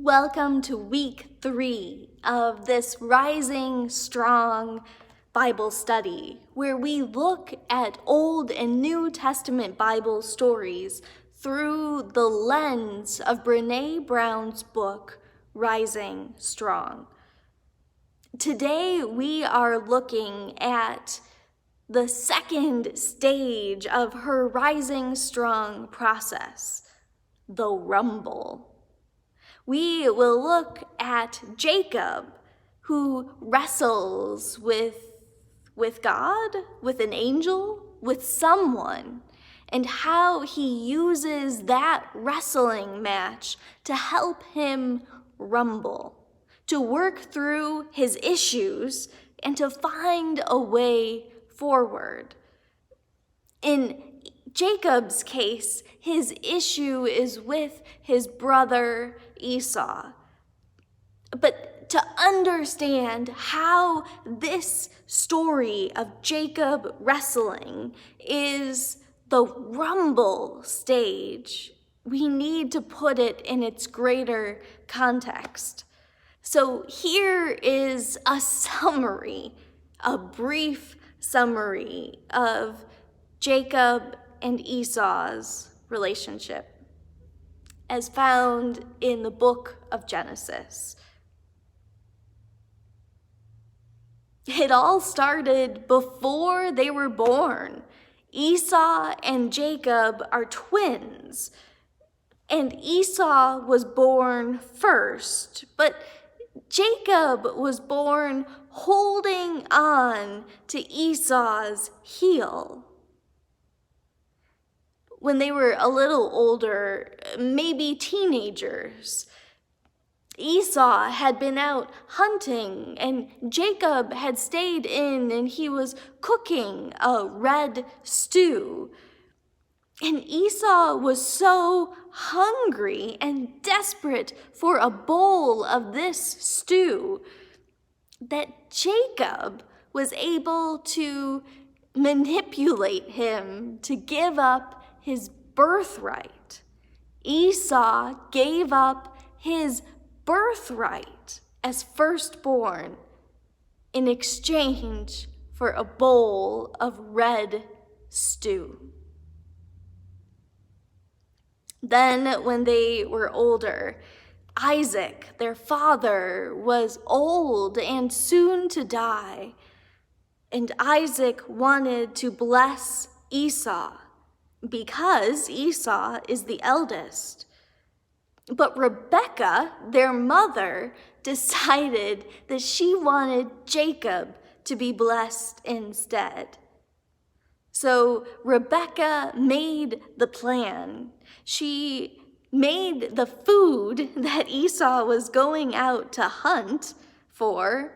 Welcome to week 3 of this Rising Strong Bible study, where we look at Old and New Testament Bible stories through the lens of Brene Brown's book, Rising Strong. Today we are looking at the second stage of her Rising Strong process, the rumble. We will look at Jacob, who wrestles with God, with an angel, with someone, and how he uses that wrestling match to help him rumble, to work through his issues, and to find a way forward. In Jacob's case, his issue is with his brother Esau. But to understand how this story of Jacob wrestling is the rumble stage, we need to put it in its greater context. So here is a summary, a brief summary of Jacob and Esau's relationship, as found in the book of Genesis. It all started before they were born. Esau and Jacob are twins, and Esau was born first, but Jacob was born holding on to Esau's heel. When they were a little older, maybe teenagers, Esau had been out hunting and Jacob had stayed in and he was cooking a red stew. And Esau was so hungry and desperate for a bowl of this stew that Jacob was able to manipulate him to give up his birthright. Esau gave up his birthright as firstborn in exchange for a bowl of red stew. Then, when they were older, Isaac, their father, was old and soon to die, and Isaac wanted to bless Esau because Esau is the eldest. But Rebekah, their mother, decided that she wanted Jacob to be blessed instead. So Rebekah made the plan. She made the food that Esau was going out to hunt for,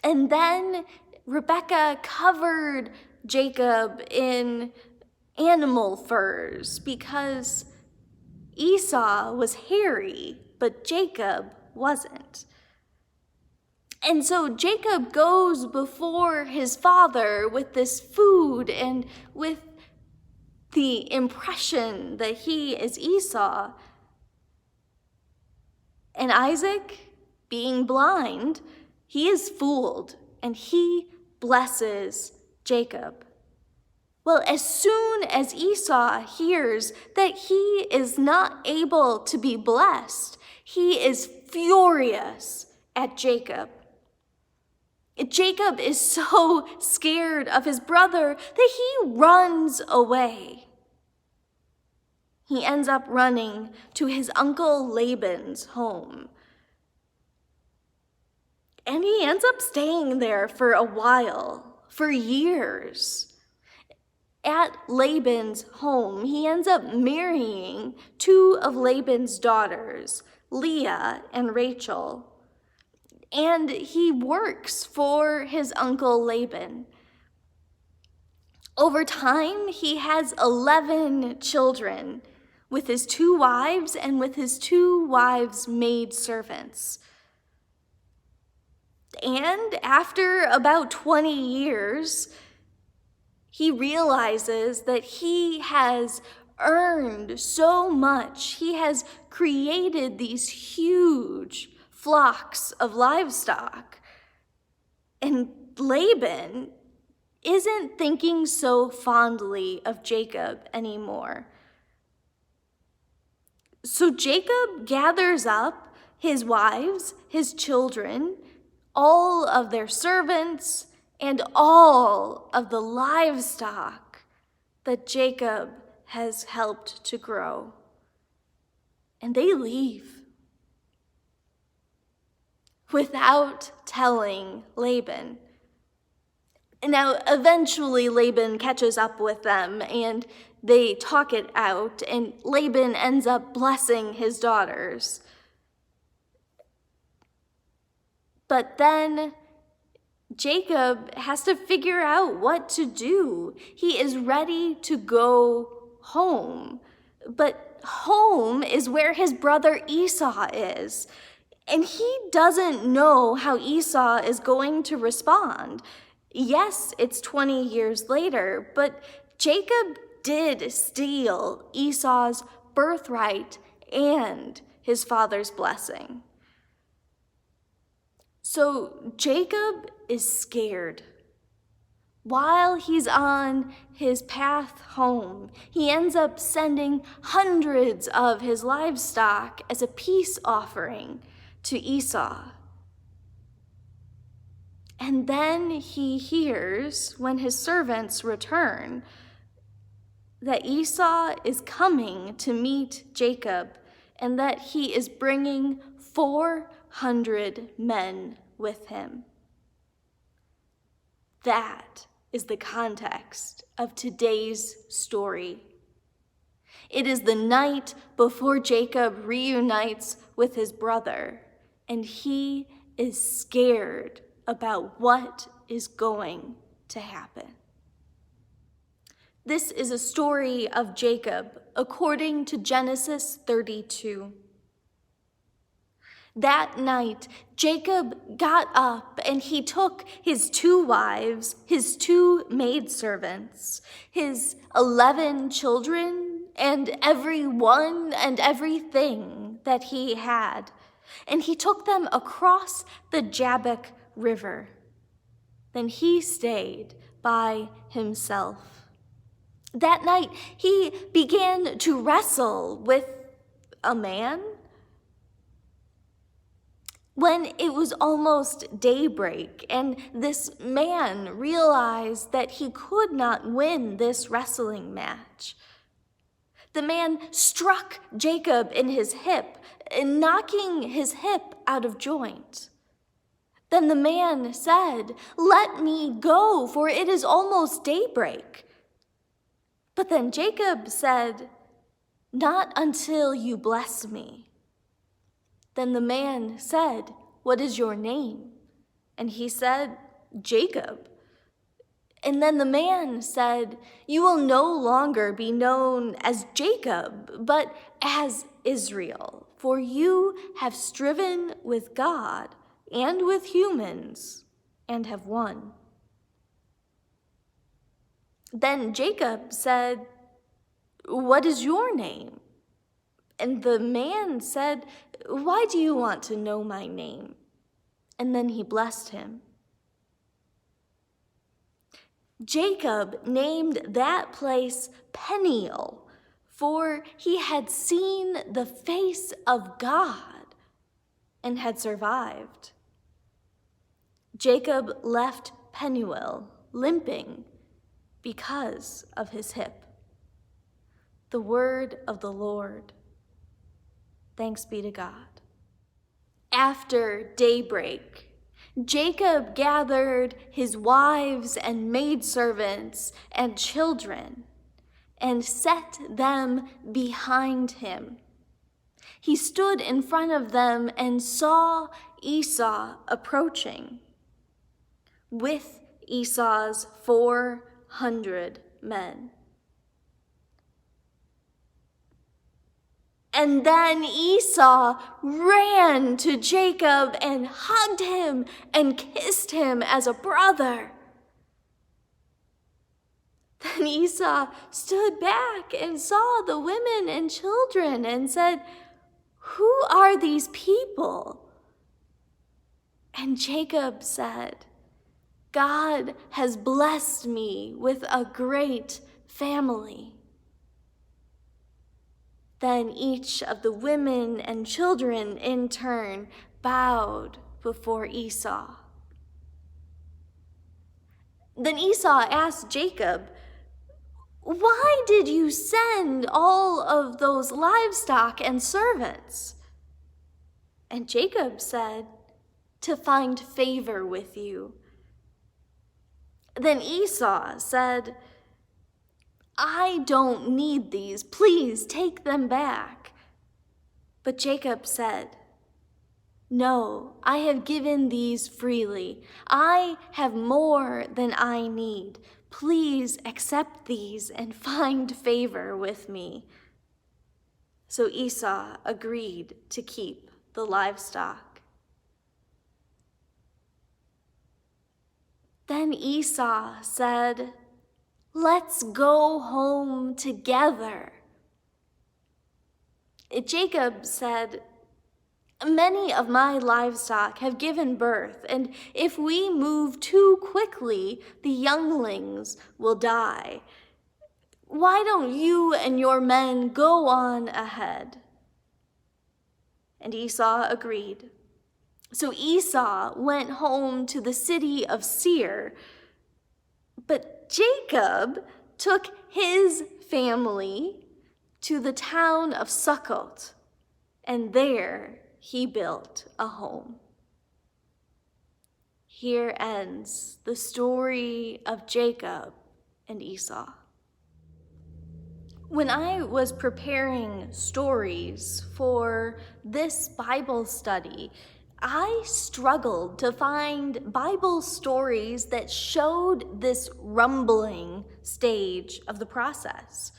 and then Rebekah covered Jacob in animal furs because Esau was hairy, but Jacob wasn't. And so Jacob goes before his father with this food and with the impression that he is Esau. And Isaac, being blind, he is fooled and he blesses Jacob. Well, as soon as Esau hears that he is not able to be blessed, he is furious at Jacob. Jacob is so scared of his brother that he runs away. He ends up running to his uncle Laban's home. And he ends up staying there for a while, for years. At Laban's home, he ends up marrying 2 of Laban's daughters, Leah and Rachel. And he works for his uncle Laban. Over time, he has 11 children with his 2 wives and with his 2 wives' maidservants. And after about 20 years, he realizes that he has earned so much. He has created these huge flocks of livestock. And Laban isn't thinking so fondly of Jacob anymore. So Jacob gathers up his wives, his children, all of their servants, and all of the livestock that Jacob has helped to grow. And they leave without telling Laban. Now, eventually Laban catches up with them and they talk it out, and Laban ends up blessing his daughters. But then Jacob has to figure out what to do. He is ready to go home, but home is where his brother Esau is. And he doesn't know how Esau is going to respond. Yes, it's 20 years later, but Jacob did steal Esau's birthright and his father's blessing. So Jacob is scared. While he's on his path home, he ends up sending hundreds of his livestock as a peace offering to Esau. And then he hears, when his servants return, that Esau is coming to meet Jacob and that he is bringing 400 men with him. That is the context of today's story. It is the night before Jacob reunites with his brother, and he is scared about what is going to happen. This is a story of Jacob according to Genesis 32. That night, Jacob got up and he took his 2 wives, his 2 maidservants, his 11 children, and everyone and everything that he had, and he took them across the Jabbok River. Then he stayed by himself. That night, he began to wrestle with a man. When it was almost daybreak, and this man realized that he could not win this wrestling match, the man struck Jacob in his hip, knocking his hip out of joint. Then the man said, "Let me go, for it is almost daybreak." But then Jacob said, "Not until you bless me." Then the man said, "What is your name?" And he said, "Jacob." And then the man said, "You will no longer be known as Jacob, but as Israel, for you have striven with God and with humans and have won." Then Jacob said, "What is your name?" And the man said, "Why do you want to know my name?" And then he blessed him. Jacob named that place Peniel, for he had seen the face of God and had survived. Jacob left Peniel limping because of his hip. The word of the Lord. Thanks be to God. After daybreak, Jacob gathered his wives and maidservants and children and set them behind him. He stood in front of them and saw Esau approaching with Esau's 400 men. And then Esau ran to Jacob and hugged him and kissed him as a brother. Then Esau stood back and saw the women and children and said, "Who are these people?" And Jacob said, "God has blessed me with a great family." Then each of the women and children in turn bowed before Esau. Then Esau asked Jacob, "Why did you send all of those livestock and servants?" And Jacob said, "To find favor with you." Then Esau said, "I don't need these. Please take them back." But Jacob said, "No, I have given these freely. I have more than I need. Please accept these and find favor with me." So Esau agreed to keep the livestock. Then Esau said, "Let's go home together." Jacob said, "Many of my livestock have given birth, and if we move too quickly, the younglings will die. Why don't you and your men go on ahead?" And Esau agreed. So Esau went home to the city of Seir, but Jacob took his family to the town of Sukkot, and there he built a home. Here ends the story of Jacob and Esau. When I was preparing stories for this Bible study, I struggled to find Bible stories that showed this rumbling stage of the process.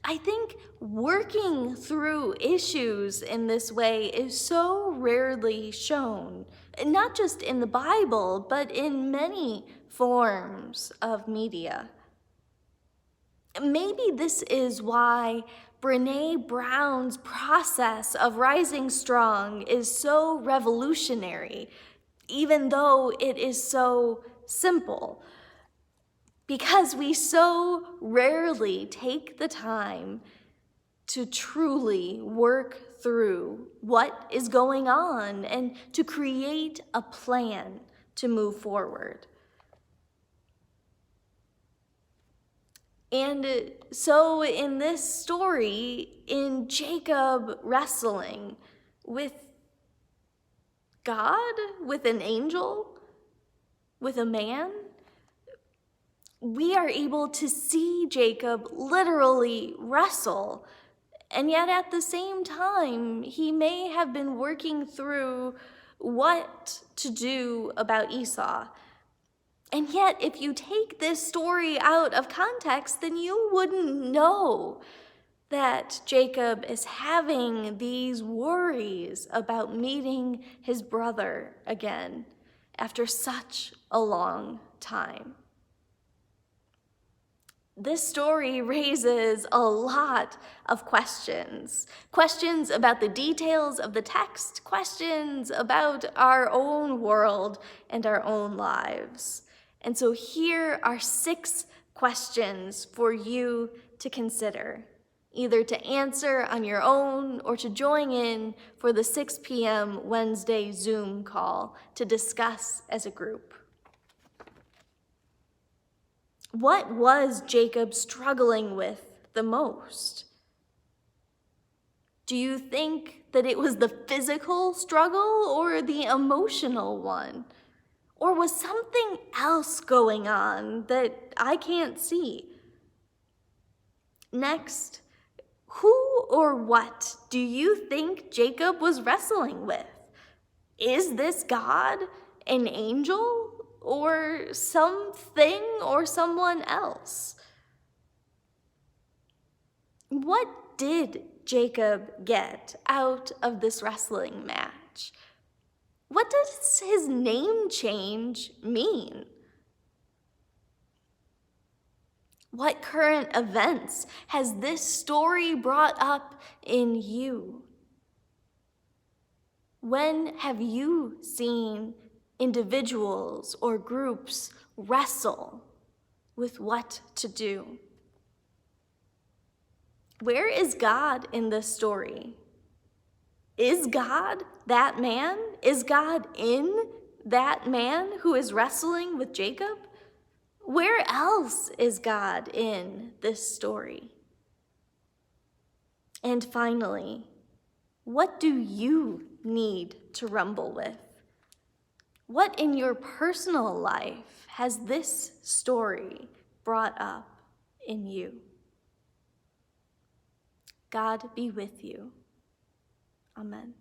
I think working through issues in this way is so rarely shown, not just in the Bible, but in many forms of media. Maybe this is why Brene Brown's process of rising strong is so revolutionary, even though it is so simple. Because we so rarely take the time to truly work through what is going on and to create a plan to move forward. And so in this story, in Jacob wrestling with God, with an angel, with a man, we are able to see Jacob literally wrestle. And yet at the same time, he may have been working through what to do about Esau. And yet, if you take this story out of context, then you wouldn't know that Jacob is having these worries about meeting his brother again after such a long time. This story raises a lot of questions. Questions about the details of the text, questions about our own world and our own lives. And so here are 6 questions for you to consider, either to answer on your own or to join in for the 6 p.m. Wednesday Zoom call to discuss as a group. What was Jacob struggling with the most? Do you think that it was the physical struggle or the emotional one? Or was something else going on that I can't see? Next, who or what do you think Jacob was wrestling with? Is this God, an angel, or something or someone else? What did Jacob get out of this wrestling match? What does his name change mean? What current events has this story brought up in you? When have you seen individuals or groups wrestle with what to do? Where is God in this story? Is God that man? Is God in that man who is wrestling with Jacob? Where else is God in this story? And finally, what do you need to rumble with? What in your personal life has this story brought up in you? God be with you. Amen.